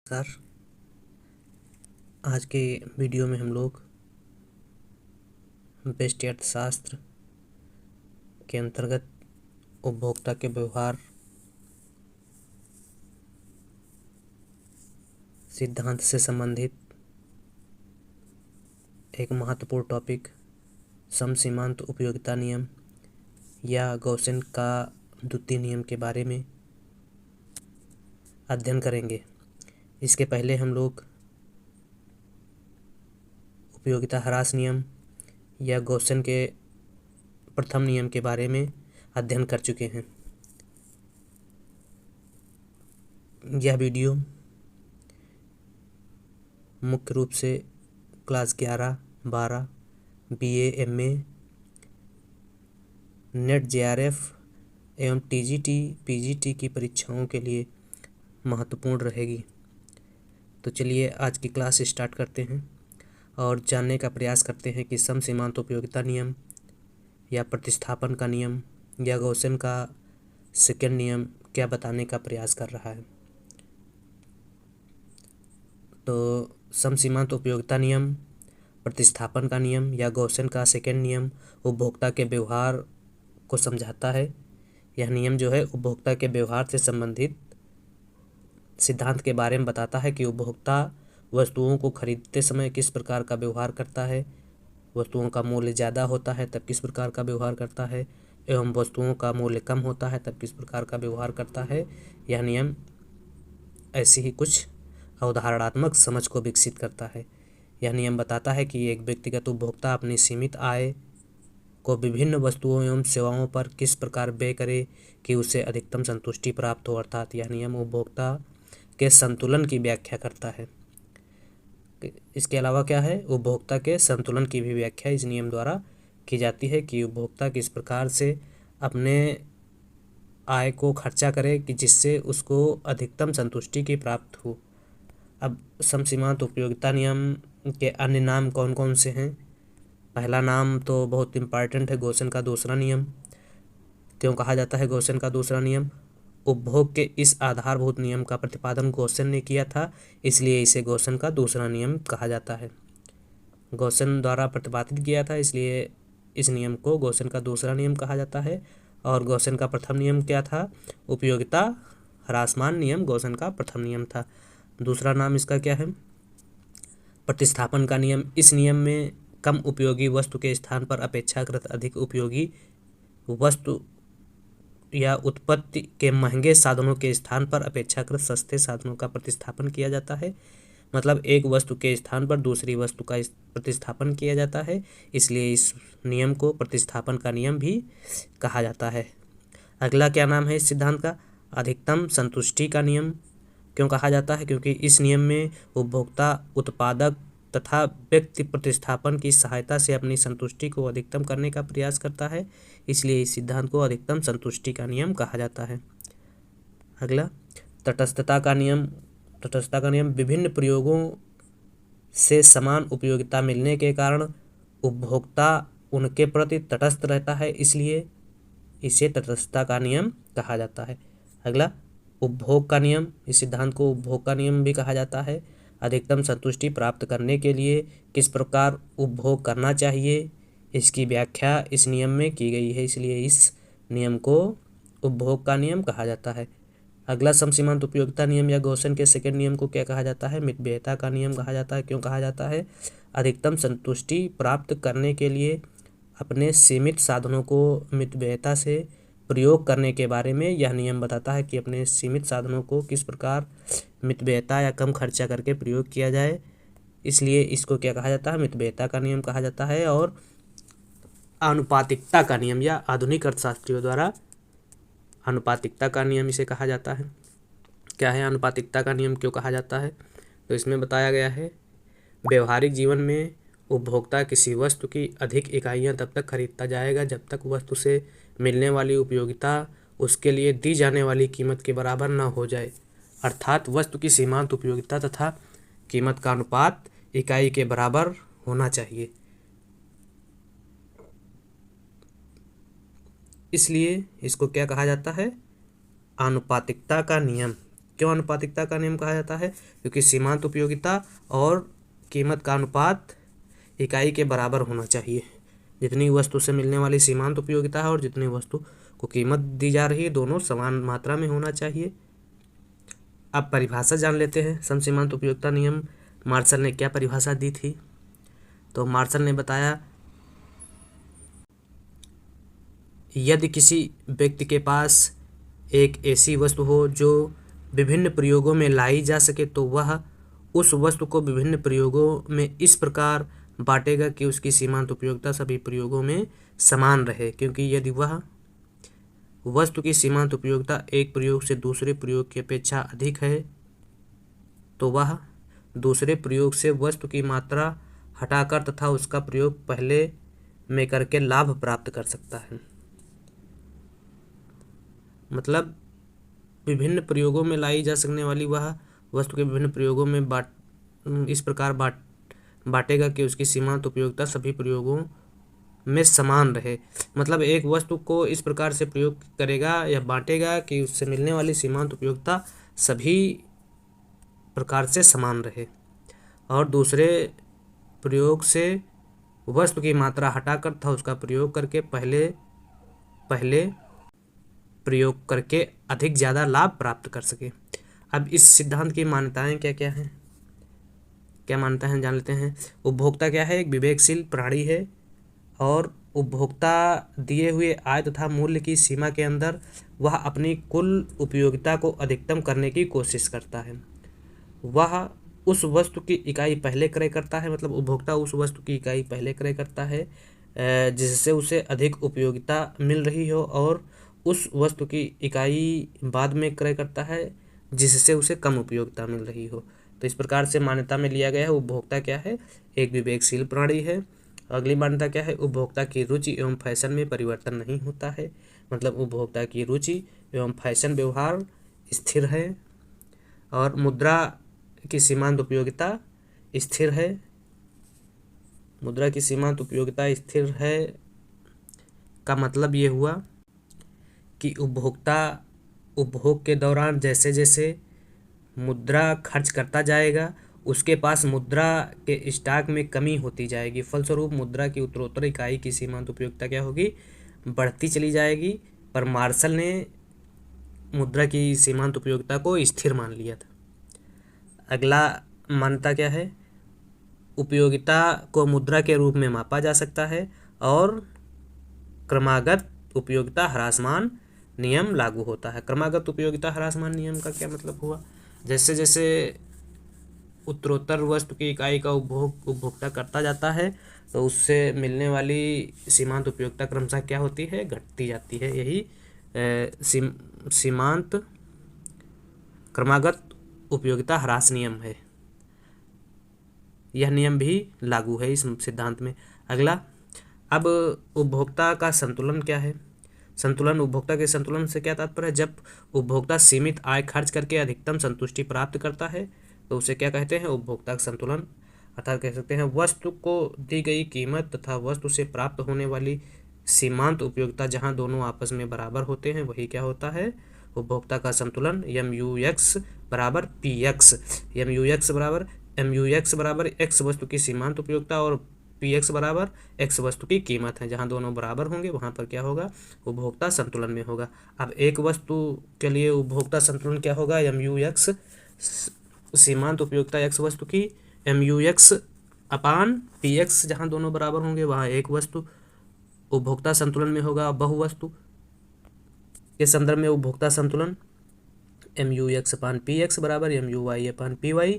Sir, आज के video में हम लोग व्यष्टि अर्थशास्त्र के अंतर्गत उपभोक्ता के व्यवहार सिद्धांत से संबंधित एक महत्वपूर्ण टॉपिक समसीमांत उपयोगिता नियम या गॉसियन का द्वितीय नियम के बारे में अध्ययन करेंगे। इसके पहले हम लोग उपयोगिता ह्रास नियम या गॉसियन के प्रथम नियम के बारे में अध्ययन कर चुके हैं। यह वीडियो मुख्य रूप से class 11, 12, BA, MA, net JRF एवं TGT, PGT की परीक्षाओं के लिए महत्वपूर्ण रहेगी। तो चलिए आज की क्लास स्टार्ट करते हैं और जानने का प्रयास करते हैं कि समसीमांत उपयोगिता नियम या प्रतिस्थापन का नियम या गॉसियन का सेकंड नियम क्या बताने का प्रयास कर रहा है। तो समसीमांत उपयोगिता नियम, प्रतिस्थापन का नियम या गॉसियन का सेकंड नियम उपभोक्ता के व्यवहार को समझाता है। यह नियम जो है उपभोक्ता के व्यवहार से संबंधित सिद्धांत के बारे में बताता है कि उपभोक्ता वस्तुओं को खरीदते समय किस प्रकार का व्यवहार करता है, वस्तुओं का मूल्य ज़्यादा होता है तब किस प्रकार का व्यवहार करता है एवं वस्तुओं का मूल्य कम होता है तब किस प्रकार का व्यवहार करता है। यह नियम ऐसी ही कुछ अवधारणात्मक समझ को विकसित करता है। यह नियम बताता है कि एक व्यक्तिगत उपभोक्ता अपनी सीमित आय को विभिन्न वस्तुओं एवं सेवाओं पर किस प्रकार व्यय करे कि उसे अधिकतम संतुष्टि प्राप्त हो, अर्थात यह नियम उपभोक्ता के संतुलन की व्याख्या करता है। इसके अलावा क्या है, उपभोक्ता के संतुलन की भी व्याख्या इस नियम द्वारा की जाती है कि उपभोक्ता किस प्रकार से अपने आय को खर्चा करे कि जिससे उसको अधिकतम संतुष्टि की प्राप्त हो। अब समसीमांत उपयोगिता नियम के अन्य नाम कौन कौन से हैं? पहला नाम तो बहुत इम्पॉर्टेंट है, गॉसियन का दूसरा नियम। क्यों कहा जाता है गॉसियन का दूसरा नियम? उपभोग के इस आधारभूत नियम का प्रतिपादन गॉसियन ने किया था, इसलिए इसे गॉसियन का दूसरा नियम कहा जाता है। गॉसियन द्वारा प्रतिपादित किया था, इसलिए इस नियम को गॉसियन का दूसरा नियम कहा जाता है। और गॉसियन का प्रथम नियम क्या था? उपयोगिता ह्रासमान नियम गॉसियन का प्रथम नियम था। दूसरा नाम इसका क्या है? प्रतिस्थापन का नियम। इस नियम में कम उपयोगी वस्तु के स्थान पर अपेक्षाकृत अधिक उपयोगी वस्तु या उत्पत्ति के महंगे साधनों के स्थान पर अपेक्षाकृत सस्ते साधनों का प्रतिस्थापन किया जाता है। मतलब एक वस्तु के स्थान पर दूसरी वस्तु का प्रतिस्थापन किया जाता है, इसलिए इस नियम को प्रतिस्थापन का नियम भी कहा जाता है। अगला क्या नाम है इस सिद्धांत का? अधिकतम संतुष्टि का नियम। क्यों कहा जाता है? क्योंकि इस नियम में उपभोक्ता उत्पादक तथा व्यक्ति प्रतिस्थापन की सहायता से अपनी संतुष्टि को अधिकतम करने का प्रयास करता है, इसलिए इस सिद्धांत को अधिकतम संतुष्टि का नियम कहा जाता है। अगला तटस्थता का नियम। तटस्थता का नियम विभिन्न प्रयोगों से समान उपयोगिता मिलने के कारण उपभोक्ता उनके प्रति तटस्थ रहता है, इसलिए इसे तटस्थता का नियम कहा जाता है। अगला उपभोग का नियम। इस सिद्धांत को उपभोग का नियम भी कहा जाता है। अधिकतम संतुष्टि प्राप्त करने के लिए किस प्रकार उपभोग करना चाहिए, इसकी व्याख्या इस नियम में की गई है, इसलिए इस नियम को उपभोग का नियम कहा जाता है। अगला समसीमांत उपयोगिता नियम या गॉसियन के सेकंड नियम को क्या कहा जाता है? मितव्ययिता का नियम कहा जाता है। क्यों कहा जाता है? अधिकतम संतुष्टि प्राप्त करने के लिए अपने सीमित साधनों को मितव्ययिता से प्रयोग करने के बारे में यह नियम बताता है कि अपने सीमित साधनों को किस प्रकार मितव्ययिता या कम खर्चा करके प्रयोग किया जाए, इसलिए इसको क्या कहा जाता है? मितव्ययिता का नियम कहा जाता है। और आनुपातिकता का नियम या आधुनिक अर्थशास्त्रियों द्वारा आनुपातिकता का नियम इसे कहा जाता है। क्या है आनुपातिकता का नियम, क्यों कहा जाता है? तो इसमें बताया गया है, व्यवहारिक जीवन में उपभोक्ता किसी वस्तु की अधिक इकाइयाँ तब तक खरीदता जाएगा जब तक वस्तु से मिलने वाली उपयोगिता उसके लिए दी जाने वाली कीमत के बराबर न हो जाए, अर्थात वस्तु की सीमांत उपयोगिता तथा कीमत का अनुपात इकाई के बराबर होना चाहिए। इसलिए इसको क्या कहा जाता है? आनुपातिकता का नियम क्यों अनुपातिकता का नियम कहा जाता है? क्योंकि सीमांत उपयोगिता और कीमत का अनुपात इकाई के बराबर होना चाहिए। जितनी वस्तु से मिलने वाली सीमांत उपयोगिता है और जितनी वस्तु को कीमत दी जा रही है, दोनों समान मात्रा में होना चाहिए। अब परिभाषा जान लेते हैं। समसीमांत उपयोगिता नियम मार्शल ने क्या परिभाषा दी थी? तो मार्शल ने बताया, यदि किसी व्यक्ति के पास एक ऐसी वस्तु हो जो विभिन्न प्रयोगों में लाई जा सके तो वह उस वस्तु को विभिन्न प्रयोगों में इस प्रकार बांटेगा कि उसकी सीमांत उपयोगिता सभी प्रयोगों में समान रहे। क्योंकि यदि वह वस्तु की सीमांत उपयोगिता एक प्रयोग से दूसरे प्रयोग की अपेक्षा अधिक है तो वह दूसरे प्रयोग से वस्तु की मात्रा हटाकर तथा उसका प्रयोग पहले में करके लाभ प्राप्त कर सकता है। मतलब विभिन्न प्रयोगों में लाई जा सकने वाली वह वस्तु के विभिन्न प्रयोगों में इस प्रकार बांटेगा कि उसकी सीमांत उपयोगिता सभी प्रयोगों में समान रहे। मतलब एक वस्तु को इस प्रकार से प्रयोग करेगा या बांटेगा कि उससे मिलने वाली सीमांत उपयोगिता सभी प्रकार से समान रहे, और दूसरे प्रयोग से वस्तु की मात्रा हटाकर तथा उसका प्रयोग करके पहले प्रयोग करके अधिक ज़्यादा लाभ प्राप्त कर सके। अब इस सिद्धांत की मान्यताएं क्या क्या हैं, क्या मान्यता है जान लेते हैं। उपभोक्ता क्या है? एक विवेकशील प्राणी है और उपभोक्ता दिए हुए आय तथा मूल्य की सीमा के अंदर वह अपनी कुल उपयोगिता को अधिकतम करने की कोशिश करता है। वह उस वस्तु की इकाई पहले क्रय करता है, मतलब उपभोक्ता उस वस्तु की इकाई पहले क्रय करता है जिससे उसे अधिक उपयोगिता मिल रही हो, और उस वस्तु की इकाई बाद में क्रय करता है जिससे उसे कम उपयोगिता मिल रही हो। तो इस प्रकार से मान्यता में लिया गया है उपभोक्ता क्या है? एक विवेकशील प्राणी है। अगली मान्यता क्या है? उपभोक्ता की रुचि एवं फैशन में परिवर्तन नहीं होता है। मतलब उपभोक्ता की रुचि एवं फैशन व्यवहार स्थिर है, और मुद्रा की सीमांत उपयोगिता स्थिर है। मुद्रा की सीमांत उपयोगिता स्थिर है का मतलब ये हुआ कि उपभोक्ता उपभोग के दौरान जैसे जैसे मुद्रा खर्च करता जाएगा उसके पास मुद्रा के स्टॉक में कमी होती जाएगी। फलस्वरूप मुद्रा की उत्तरोत्तर इकाई की सीमांत उपयोगिता क्या होगी? बढ़ती चली जाएगी। पर मार्शल ने मुद्रा की सीमांत उपयोगिता को स्थिर मान लिया था। अगला मान्यता क्या है? उपयोगिता को मुद्रा के रूप में मापा जा सकता है और क्रमागत उपयोगिता ह्रासमान नियम लागू होता है। क्रमागत उपयोगिता ह्रासमान नियम का क्या मतलब हुआ? जैसे जैसे उत्तरोत्तर वस्तु की इकाई का उपभोक्ता करता जाता है तो उससे मिलने वाली सीमांत उपयोगिता क्रमशः क्या होती है? घटती जाती है। यही सीमांत क्रमागत उपयोगिता ह्रास नियम है। यह नियम भी लागू है इस सिद्धांत में। अगला, अब उपभोक्ता का संतुलन क्या है? संतुलन, उपभोक्ता के संतुलन से क्या तात्पर्य है? जब उपभोक्ता सीमित आय खर्च करके अधिकतम संतुष्टि प्राप्त करता है तो उसे क्या कहते हैं? उपभोक्ता का संतुलन। अर्थात कह सकते हैं वस्तु को दी गई कीमत तथा वस्तु से प्राप्त होने वाली सीमांत उपयोगिता जहां दोनों आपस में बराबर होते हैं वही क्या होता है? उपभोक्ता का संतुलन। MUX बराबर PX। MUX बराबर X वस्तु की सीमांत उपयोगिता और PX बराबर X वस्तु की कीमत है। जहाँ दोनों बराबर होंगे वहाँ पर क्या होगा? उपभोक्ता संतुलन में होगा। अब एक वस्तु के लिए उपभोक्ता संतुलन क्या होगा? MUX सीमांत उपयोगिता X वस्तु की, MUX अपान PX, जहाँ दोनों बराबर होंगे वहाँ एक वस्तु उपभोक्ता संतुलन में होगा। बहुवस्तु के संदर्भ में उपभोक्ता संतुलन MUX अपान PX बराबर MUY अपान PY,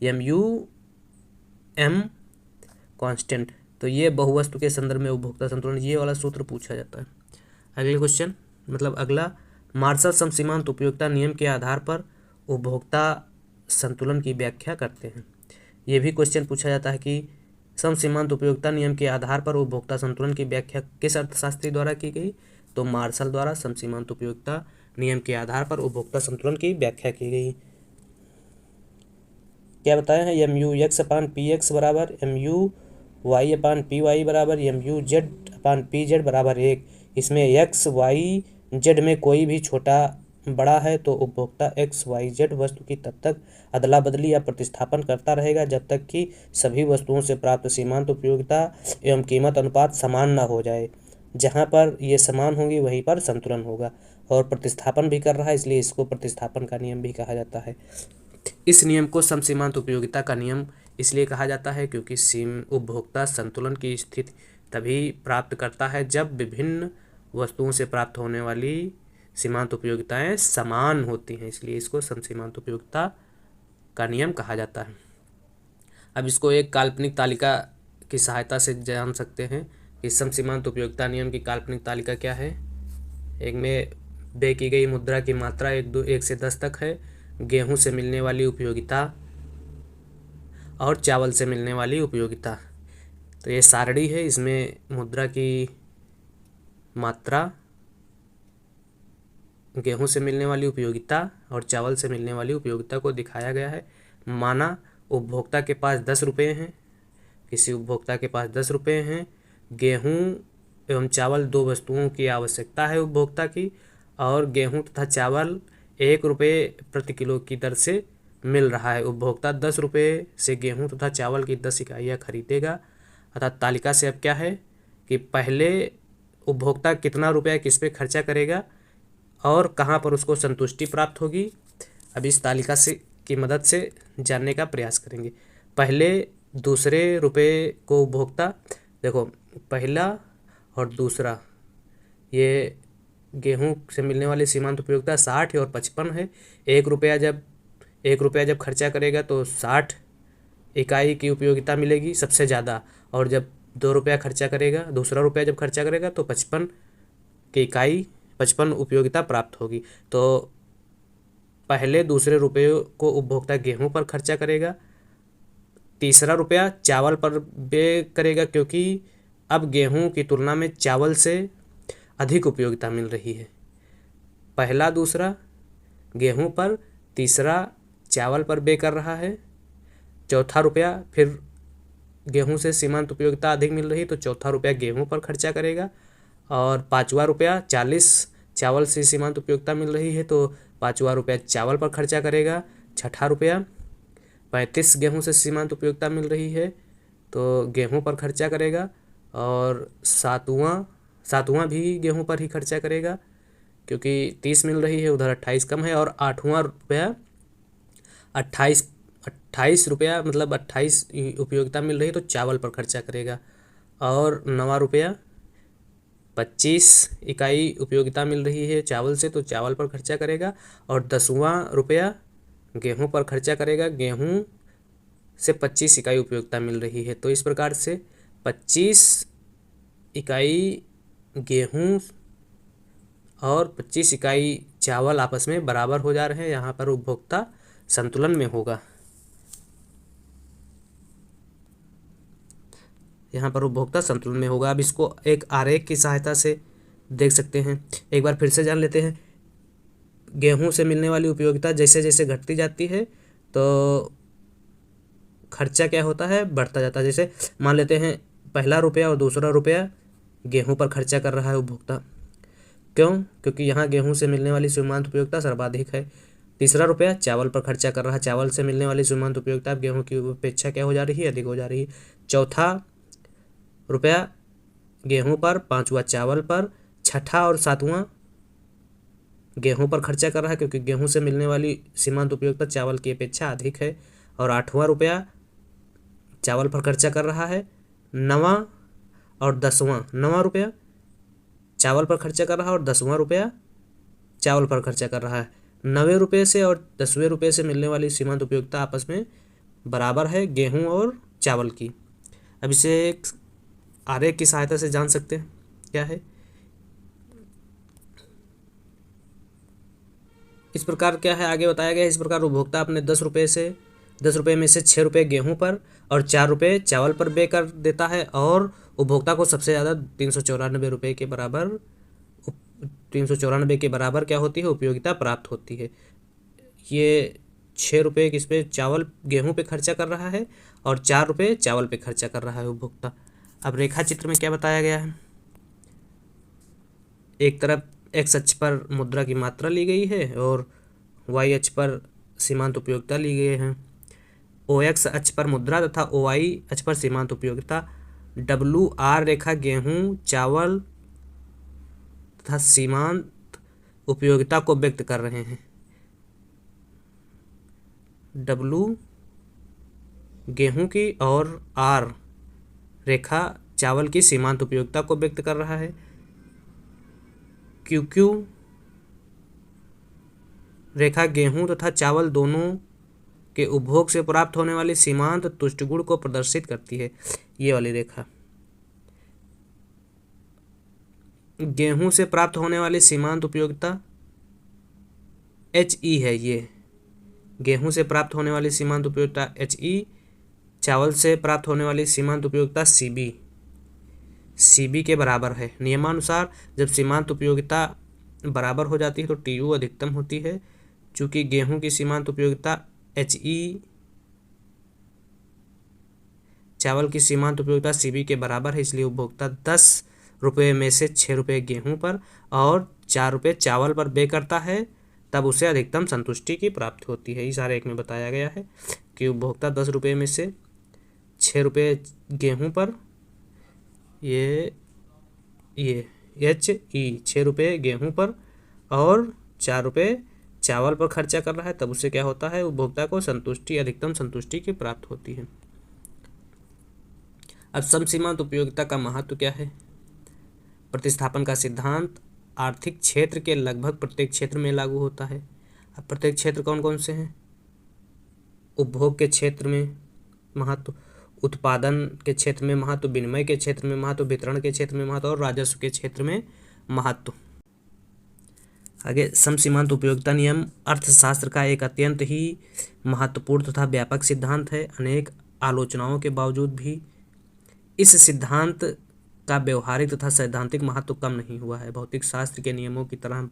MUM कांस्टेंट। तो ये बहुवस्तु के संदर्भ में उपभोक्ता संतुलन, ये वाला सूत्र पूछा जाता है। अगले क्वेश्चन, मतलब अगला, मार्शल समसीमांत उपयोगिता नियम के आधार पर उपभोक्ता संतुलन की व्याख्या करते हैं। ये भी क्वेश्चन पूछा जाता है कि समसीमांत उपयोगिता नियम के आधार पर उपभोक्ता संतुलन की व्याख्या किस अर्थशास्त्री द्वारा की गई? तो मार्शल द्वारा समसीमांत उपयोगिता नियम के आधार पर उपभोक्ता संतुलन की व्याख्या की गई। क्या बताया है? MUX अपान PX बराबर MUY अपान PY बराबर MUZ अपान PZ बराबर 1। इसमें X, Y, Z में कोई भी छोटा बड़ा है तो उपभोक्ता XYZ वस्तु की तब तक अदला बदली या प्रतिस्थापन करता रहेगा जब तक कि सभी वस्तुओं से प्राप्त सीमांत उपयोगिता एवं कीमत अनुपात समान न हो जाए। जहाँ पर ये समान होंगी वहीं पर संतुलन होगा। और प्रतिस्थापन भी कर रहा है, इसलिए इसको प्रतिस्थापन का नियम भी कहा जाता है। इस नियम को समसीमांत उपयोगिता का नियम इसलिए कहा जाता है क्योंकि उपभोक्ता संतुलन की स्थिति तभी प्राप्त करता है जब विभिन्न वस्तुओं से प्राप्त होने वाली सीमांत उपयोगिताएं समान होती हैं, इसलिए इसको समसीमांत उपयोगिता का नियम कहा जाता है। अब इसको एक काल्पनिक तालिका की सहायता से जान सकते हैं कि समसीमांत उपयोगिता नियम की काल्पनिक तालिका क्या है। एक में व्यय की गई मुद्रा की मात्रा 1 से 10 तक है, गेहूं से मिलने वाली उपयोगिता और चावल से मिलने वाली उपयोगिता। तो ये सारणी है, इसमें मुद्रा की मात्रा, गेहूं से मिलने वाली उपयोगिता और चावल से मिलने वाली उपयोगिता को दिखाया गया है। माना उपभोक्ता के पास 10 रुपये हैं, किसी उपभोक्ता के पास 10 रुपये हैं, गेहूं एवं चावल 2 वस्तुओं की आवश्यकता है उपभोक्ता की, और गेहूं तथा चावल 1 रुपये प्रति किलो की दर से मिल रहा है। उपभोक्ता 10 रुपये से गेहूं तथा चावल की 10 इकाइयाँ खरीदेगा। अर्थात तालिका से अब क्या है कि पहले उपभोक्ता कितना रुपया किस पे खर्चा करेगा और कहाँ पर उसको संतुष्टि प्राप्त होगी, अब इस तालिका से की मदद से जानने का प्रयास करेंगे। पहले दूसरे रुपये को उपभोक्ता, देखो पहला और दूसरा, ये गेहूं से मिलने वाली सीमांत उपयोगिता 60 और 55 है। 1 रुपया जब खर्चा करेगा तो 60 इकाई की उपयोगिता मिलेगी सबसे ज़्यादा, और जब 2 रुपया खर्चा करेगा, दूसरा रुपया जब खर्चा करेगा तो 55 उपयोगिता प्राप्त होगी। तो पहले दूसरे रुपये को उपभोक्ता गेहूं पर खर्चा करेगा, तीसरा रुपया चावल पर व्यय करेगा क्योंकि अब गेहूं की तुलना में चावल से अधिक उपयोगिता मिल रही है। पहला दूसरा गेहूं पर, तीसरा चावल पर व्यय कर रहा है। चौथा रुपया फिर गेहूं से सीमांत उपयोगिता अधिक मिल रही है तो चौथा रुपया गेहूं पर खर्चा करेगा, और 5वां रुपया 40 चावल से सीमांत उपयोगिता मिल रही है तो 5वां रुपया चावल पर खर्चा करेगा। छठा रुपया 35 गेहूं से सीमांत उपयोगिता मिल रही है तो गेहूं पर खर्चा करेगा, और सातवां भी गेहूं पर ही खर्चा करेगा क्योंकि 30 मिल रही है, उधर 28 कम है। और 8वां रुपया 28 रुपया मतलब 28 उपयोगिता मिल रही है तो चावल पर खर्चा करेगा, और 9वां रुपया 25 इकाई उपयोगिता मिल रही है चावल से तो चावल पर खर्चा करेगा, और 10वां रुपया गेहूं पर खर्चा करेगा, गेहूं से 25 इकाई उपयोगिता मिल रही है। तो इस प्रकार से 25 इकाई गेहूं और 25 इकाई चावल आपस में बराबर हो जा रहे हैं। यहाँ पर उपभोक्ता संतुलन में होगा। अब इसको एक आरेख की सहायता से देख सकते हैं। एक बार फिर से जान लेते हैं। गेहूं से मिलने वाली उपयोगिता जैसे जैसे घटती जाती है तो खर्चा क्या होता है, बढ़ता जाता है। जैसे मान लेते हैं पहला रुपया और दूसरा रुपया गेहूं पर खर्चा कर रहा है उपभोक्ता, क्यों? क्योंकि यहाँ गेहूं से मिलने वाली सीमांत उपयोगिता सर्वाधिक है। तीसरा रुपया चावल पर खर्चा कर रहा है, चावल से मिलने वाली सीमांत उपयोगिता अब गेहूं की अपेक्षा क्या हो जा रही है, अधिक हो जा रही है। चौथा रुपया गेहूं पर, 5वां चावल पर, छठा और 7वां गेहूं पर खर्चा कर रहा है क्योंकि गेहूं से मिलने वाली सीमांत उपयोगिता चावल की अपेक्षा अधिक है, और 8वां रुपया चावल पर खर्चा कर रहा है। 9वां और 10वां, 9वां रुपया चावल पर खर्चा कर रहा है और 10वां रुपया चावल पर खर्चा कर रहा है। 9वें रुपये से और 10वें रुपये से मिलने वाली सीमांत उपयोगिता आपस में बराबर है गेहूं और चावल की। अब इसे एक आरेख की सहायता से जान सकते हैं क्या है। इस प्रकार क्या है आगे बताया गया है। इस प्रकार उपभोक्ता अपने 10 रुपये में से 6 रुपये गेहूं पर और 4 रुपये चावल पर व्यय कर देता है, और उपभोक्ता को सबसे ज़्यादा 394 रुपये के बराबर क्या होती है, उपयोगिता प्राप्त होती है। ये 6 रुपये किस पे, गेहूं पे खर्चा कर रहा है और 4 रुपये चावल पे खर्चा कर रहा है उपभोक्ता। अब रेखा चित्र में क्या बताया गया है, एक तरफ एक्स अक्ष पर मुद्रा की मात्रा ली गई है और वाई अक्ष पर सीमांत उपयोगिता ली गई है। ओ एक्स अक्ष पर मुद्रा तथा ओ वाई अक्ष पर सीमांत उपयोगिता। डब्ल्यू आर रेखा गेहूं, चावल तथा सीमांत उपयोगिता को व्यक्त कर रहे हैं। डब्ल्यू गेहूं की और आर रेखा चावल की सीमांत उपयोगिता को व्यक्त कर रहा है। क्यू क्यू रेखा गेहूं तथा चावल दोनों के उपभोग से प्राप्त होने वाली सीमांत तुष्टिगुण को प्रदर्शित करती है। ये वाली रेखा गेहूं से प्राप्त होने वाली सीमांत उपयोगिता HE है। ये गेहूं से प्राप्त होने वाली सीमांत उपयोगिता HE, चावल से प्राप्त होने वाली सीमांत उपयोगिता CB के बराबर है। नियमानुसार जब सीमांत उपयोगिता बराबर हो जाती है तो TU अधिकतम होती है। चूंकि गेहूं की सीमांत उपयोगिता HE चावल की सीमांत उपयोगिता CB के बराबर है, इसलिए उपभोक्ता 10 रुपये में से 6 रुपये गेहूं पर और 4 रुपये चावल पर व्यय करता है, तब उसे अधिकतम संतुष्टि की प्राप्ति होती है। इस आरेख में बताया गया है कि उपभोक्ता 10 रुपये में से 6 रुपये गेहूं पर, ये HE 6 रुपये गेहूं पर और 4 रुपये चावल पर खर्चा कर रहा है, तब उससे क्या होता है, उपभोक्ता को संतुष्टि, अधिकतम संतुष्टि की प्राप्त होती है। अब समसीमांत उपयोगिता का महत्व क्या है। प्रतिस्थापन का सिद्धांत आर्थिक क्षेत्र के लगभग प्रत्येक क्षेत्र में लागू होता है। अब प्रत्येक क्षेत्र कौन कौन से हैं। उपभोग के क्षेत्र में महत्व, उत्पादन के क्षेत्र में महत्व, विनिमय के क्षेत्र में महत्व, वितरण के क्षेत्र में महत्व और राजस्व के क्षेत्र में महत्व। आगे समसीमांत उपयोगिता नियम अर्थशास्त्र का एक अत्यंत ही महत्वपूर्ण तथा व्यापक सिद्धांत है। अनेक आलोचनाओं के बावजूद भी इस सिद्धांत का व्यवहारिक तथा सैद्धांतिक महत्व कम नहीं हुआ है। भौतिक शास्त्र के नियमों की तरह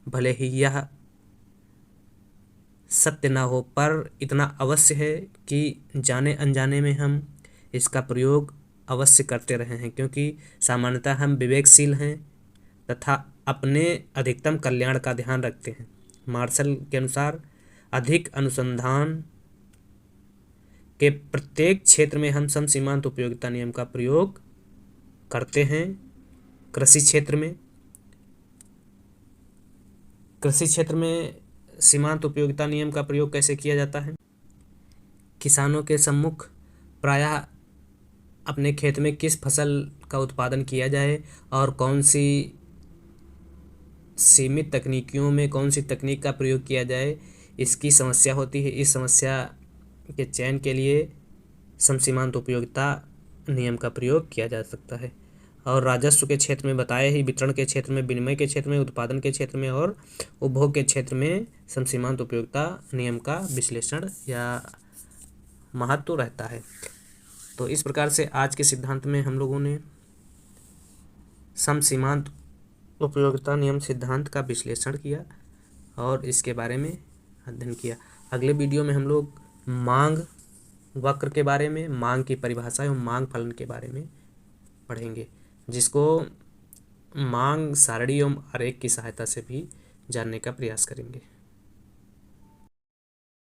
भले ही यह सत्य न हो, पर इतना अवश्य है कि जाने अनजाने में हम इसका प्रयोग अवश्य करते रहे हैं, क्योंकि सामान्यतः हम विवेकशील हैं तथा अपने अधिकतम कल्याण का ध्यान रखते हैं। मार्शल के अनुसार अधिक अनुसंधान के प्रत्येक क्षेत्र में हम समसीमांत उपयोगिता नियम का प्रयोग करते हैं। कृषि क्षेत्र में सीमांत उपयोगिता नियम का प्रयोग कैसे किया जाता है। किसानों के सम्मुख प्रायः अपने खेत में किस फसल का उत्पादन किया जाए और कौन सी सीमित तकनीकियों में कौन सी तकनीक का प्रयोग किया जाए, इसकी समस्या होती है। इस समस्या के चयन के लिए समसीमांत उपयोगिता नियम का प्रयोग किया जा सकता है। और राजस्व के क्षेत्र में बताए ही, वितरण के क्षेत्र में, विनिमय के क्षेत्र में, उत्पादन के क्षेत्र में और उपभोग के क्षेत्र में समसीमांत उपयोगिता नियम का विश्लेषण या महत्व रहता है। तो इस प्रकार से आज के सिद्धांत में हम लोगों ने समसीमांत उपयोगिता नियम सिद्धांत का विश्लेषण किया और इसके बारे में अध्ययन किया। अगले वीडियो में हम लोग मांग वक्र के बारे में, मांग की परिभाषा एवं मांग फलन के बारे में पढ़ेंगे, जिसको मांग सारणी एवं आरेख की सहायता से भी जानने का प्रयास करेंगे।